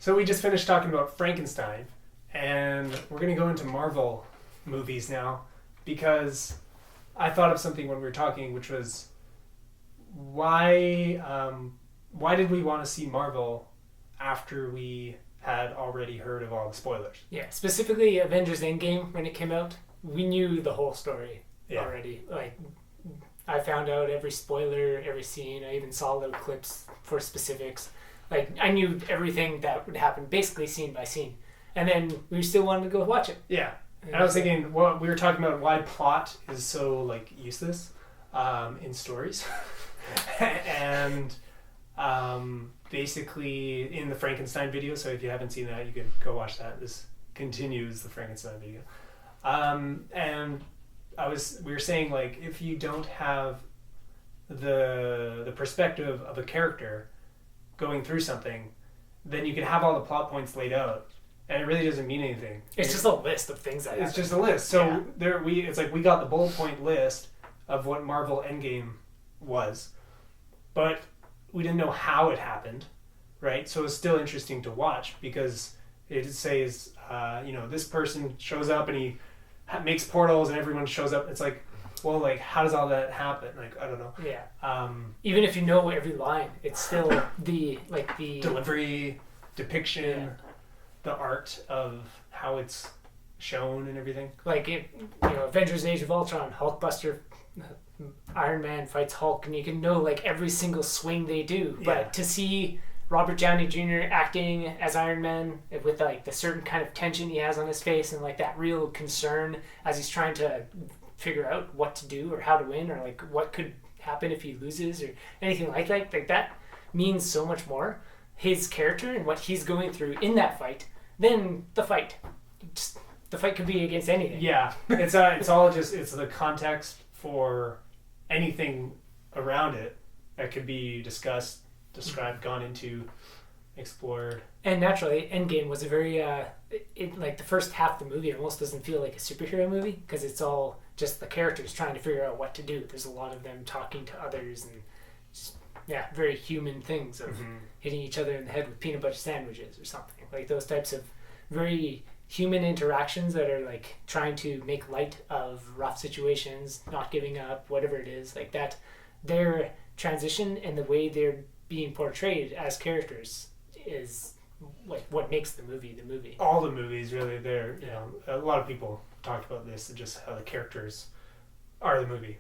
So we just finished talking about Frankenstein, and we're going to go into Marvel movies now, because I thought of something when we were talking, which was why did we want to see Marvel after we had already heard of all the spoilers? Yeah, specifically Avengers Endgame, when it came out, we knew the whole story already. Like, I found out every spoiler, every scene. I even saw little clips for specifics. Like, I knew everything that would happen, basically scene by scene. And then we still wanted to go watch it. Yeah. And I was thinking, well, we were talking about why plot is so, like, useless in stories. And basically in the Frankenstein video, so if you haven't seen that, you can go watch that. This continues the Frankenstein video. And we were saying, like, if you don't have the perspective of a character going through something, then you can have all the plot points laid out, and it really doesn't mean anything. It's just a list of things that happen. It's just a list. So it's like we got the bullet point list of what Marvel Endgame was, but we didn't know how it happened, right? So it's still interesting to watch, because it says, this person shows up and he makes portals and everyone shows up. It's like, well, like, how does all that happen? Like, I don't know. Yeah. Even if you know every line, it's still the delivery, depiction, the art of how it's shown and everything. Like, Avengers Age of Ultron, Hulkbuster, Iron Man fights Hulk, and you can know, like, every single swing they do. Yeah. But to see Robert Downey Jr. acting as Iron Man with, like, the certain kind of tension he has on his face and, like, that real concern as he's trying to figure out what to do or how to win, or, like, what could happen if he loses or anything like that means so much more, his character and what he's going through in that fight, than the fight. Just, the fight could be against anything. Yeah. It's all just, it's the context for anything around it that could be discussed, described, gone into, explored. And naturally, Endgame was a very like, the first half of the movie almost doesn't feel like a superhero movie, because it's all just the characters trying to figure out what to do. There's a lot of them talking to others and just, very human things of hitting each other in the head with peanut butter sandwiches or something. Like, those types of very human interactions that are, like, trying to make light of rough situations, not giving up, whatever it is, like that. Their transition and the way they're being portrayed as characters is, like, what makes the movie the movie. All the movies, really, a lot of people talked about this, just how the characters are the movie,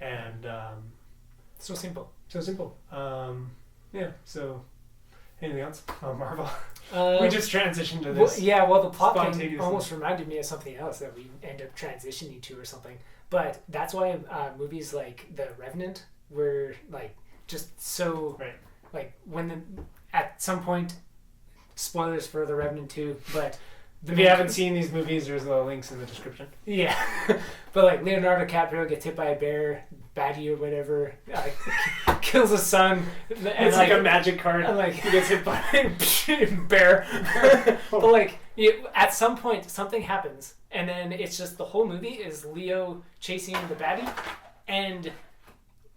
and So simple. so anything else on Marvel? Uh, We just transitioned to this. The plot thing spontaneously. almost reminded me of something else that we end up transitioning to or something. But that's why movies like The Revenant were, like, just so, Right. like, at some point, spoilers for The Revenant 2, but If you haven't seen these movies, there's links in the description. yeah, but, like, Leonardo DiCaprio gets hit by a bear, baddie or whatever, kills his son, and It's like a magic card. and, like, He gets hit by a bear. But, like, at some point something happens, and then it's just the whole movie is Leo chasing the baddie, and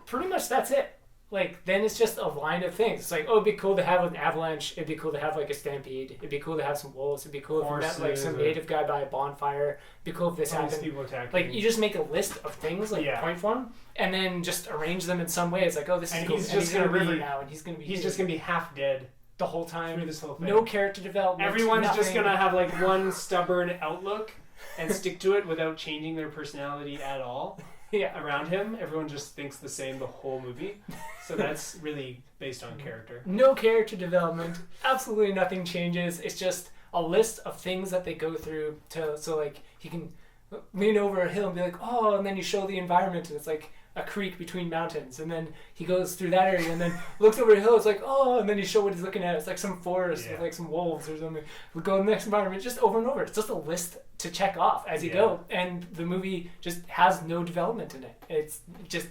pretty much that's it. Like, then it's just a line of things. It's like, oh, it'd be cool to have an avalanche. It'd be cool to have, like, a stampede. It'd be cool to have some wolves. It'd be cool if we met, like, some native guy by a bonfire. It'd be cool if this happened. People attacking. Like, you just make a list of things, like, point form, and then just arrange them in some way. It's like, oh, this is cool. He's And just in a gonna river be- now, and he's gonna be He's just gonna be half dead the whole time. through this whole thing. No character development. Everyone's nothing. just gonna have, like, one stubborn outlook and stick to it without changing their personality at all. Around him, everyone just thinks the same the whole movie. So that's really based on character. No character development. Absolutely nothing changes. It's just a list of things that they go through so, like, he can lean over a hill and be like, oh, and then you show the environment, and it's like a creek between mountains, and then he goes through that area and then looks over a hill, it's like, oh, and then you show what he's looking at, it's like some forest with, like, some wolves or something. We go in the next environment, just over and over. It's just a list to check off as you go, and the movie just has no development in it. It's just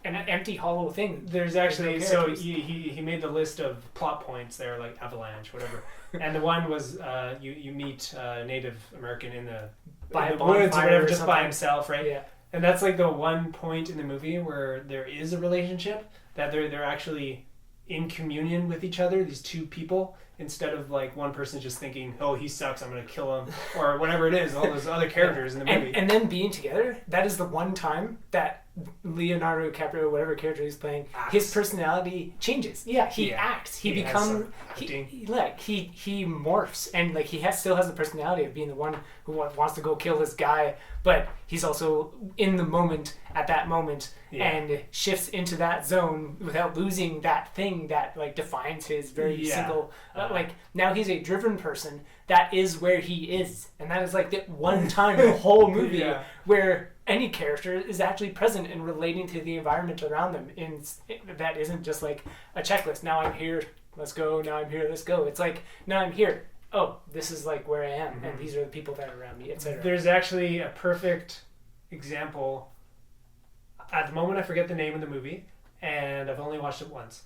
an empty, hollow thing. There's actually, so he made the list of plot points there, like avalanche, whatever. And the one was you meet Native American in the woods or whatever, just by himself, right? Yeah. And that's, like, the one point in the movie where there is a relationship, that they're actually in communion with each other, these two people, instead of like one person just thinking, oh, he sucks, I'm gonna kill him, or whatever it is, all those other characters in the movie. And then being together, that is the one time that Leonardo DiCaprio, whatever character he's playing, his personality changes. Yeah, he acts. He becomes he morphs, and like still has the personality of being the one who wants to go kill this guy, but he's also in the moment at that moment and shifts into that zone without losing that thing that like defines his very single like now he's a driven person. That is where he is, and that is like the one time in the whole movie where any character is actually present and relating to the environment around them. That isn't just like a checklist. Now I'm here, let's go. Now I'm here, let's go. It's like, now I'm here. Oh, this is like where I am, and these are the people that are around me, etc. There's actually a perfect example. At the moment, I forget the name of the movie, and I've only watched it once.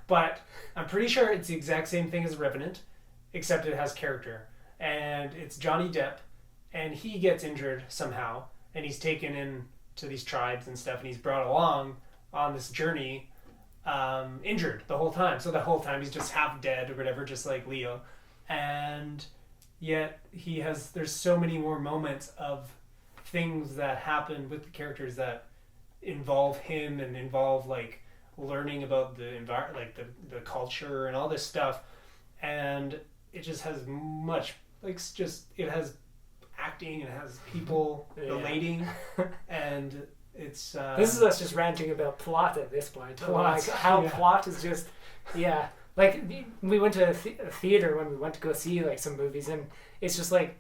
But I'm pretty sure it's the exact same thing as Revenant, except it has character. And it's Johnny Depp, and he gets injured somehow, and he's taken in to these tribes and stuff, and he's brought along on this journey injured the whole time. So the whole time he's just half dead or whatever, just like Leo. And yet there's so many more moments of things that happen with the characters that involve him and involve like learning about the environment, like the culture and all this stuff. And it just has much, like, it has acting, it has people relating, and it's this is us just ranting about plot at this point. Plot is just like we went to a theater when we went to go see like some movies, and it's just like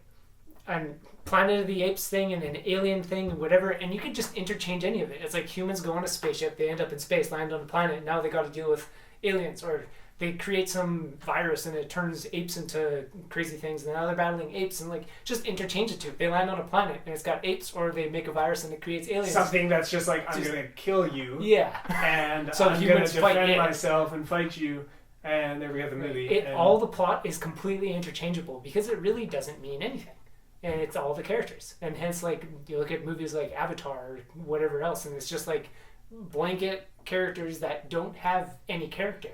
a Planet of the Apes thing and an alien thing and whatever, and you could just interchange any of it. It's like humans go on a spaceship, they end up in space, land on a planet, and now they got to deal with aliens, or they create some virus and it turns apes into crazy things, and now they're battling apes, and like just interchange the two. They land on a planet and it's got apes, or they make a virus and it creates aliens. Something that's just like, I'm gonna kill you. Yeah. And so I'm gonna defend myself and fight you, and there we have the movie. All the plot is completely interchangeable because it really doesn't mean anything. And it's all the characters. And hence, like, you look at movies like Avatar or whatever else, and it's just like blanket characters that don't have any character,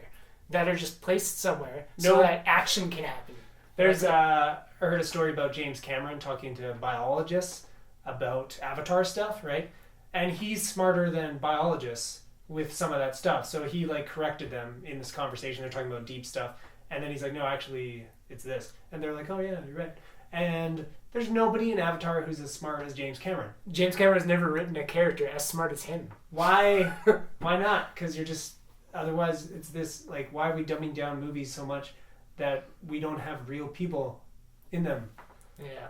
that are just placed somewhere so that action can happen. I heard a story about James Cameron talking to biologists about Avatar stuff, right? And he's smarter than biologists with some of that stuff. So he like corrected them in this conversation. They're talking about deep stuff. And then he's like, no, actually, it's this. And they're like, oh yeah, you're right. And there's nobody in Avatar who's as smart as James Cameron. James Cameron's never written a character as smart as him. Why? Why not? Because you're just... Otherwise, it's this, like, why are we dumbing down movies so much that we don't have real people in them? Yeah.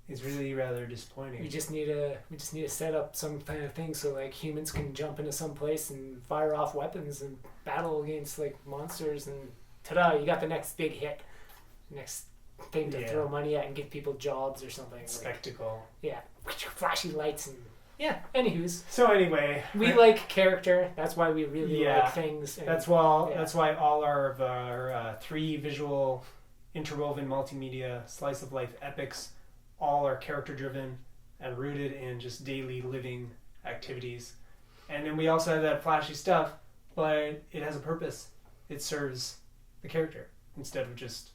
It's really rather disappointing. We just need to set up some kind of thing so, like, humans can jump into some place and fire off weapons and battle against, like, monsters, and ta-da, you got the next big hit. Next thing to throw money at and give people jobs or something. Spectacle. Like, flashy lights and... Yeah, anywho's. So anyway... We like character. That's why we really like things. And, that's why all our three visual, interwoven multimedia, slice of life epics, all are character driven and rooted in just daily living activities. And then we also have that flashy stuff, but it has a purpose. It serves the character instead of just...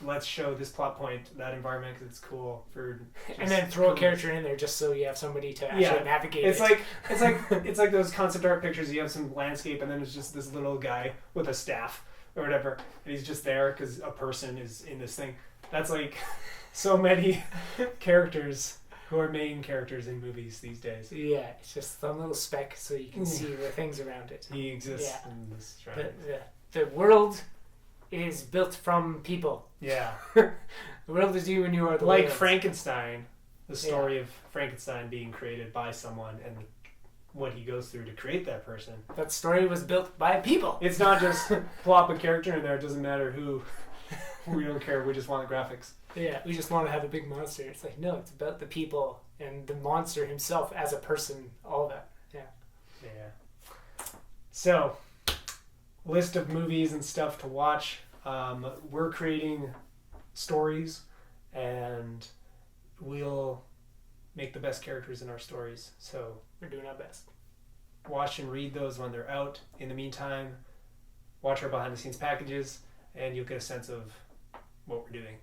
let's show this plot point, that environment, because it's cool for... And then throw a character in there just so you have somebody to actually navigate it's like those concept art pictures. You have some landscape and then it's just this little guy with a staff or whatever, and he's just there because a person is in this thing. That's like so many characters who are main characters in movies these days. Yeah, it's just some little speck so you can see the things around it. He exists in this surroundings. The world is built from people. Yeah. The world is you and you are the like world. Frankenstein, the story of Frankenstein being created by someone and what he goes through to create that person. That story was built by people. It's not just plop a character in there. It doesn't matter who. We don't care. We just want the graphics. Yeah, we just want to have a big monster. It's like, no, it's about the people and the monster himself as a person. All that. Yeah. So, list of movies and stuff to watch. We're creating stories, and we'll make the best characters in our stories. So we're doing our best. Watch and read those when they're out. In the meantime, watch our behind the scenes packages and you'll get a sense of what we're doing.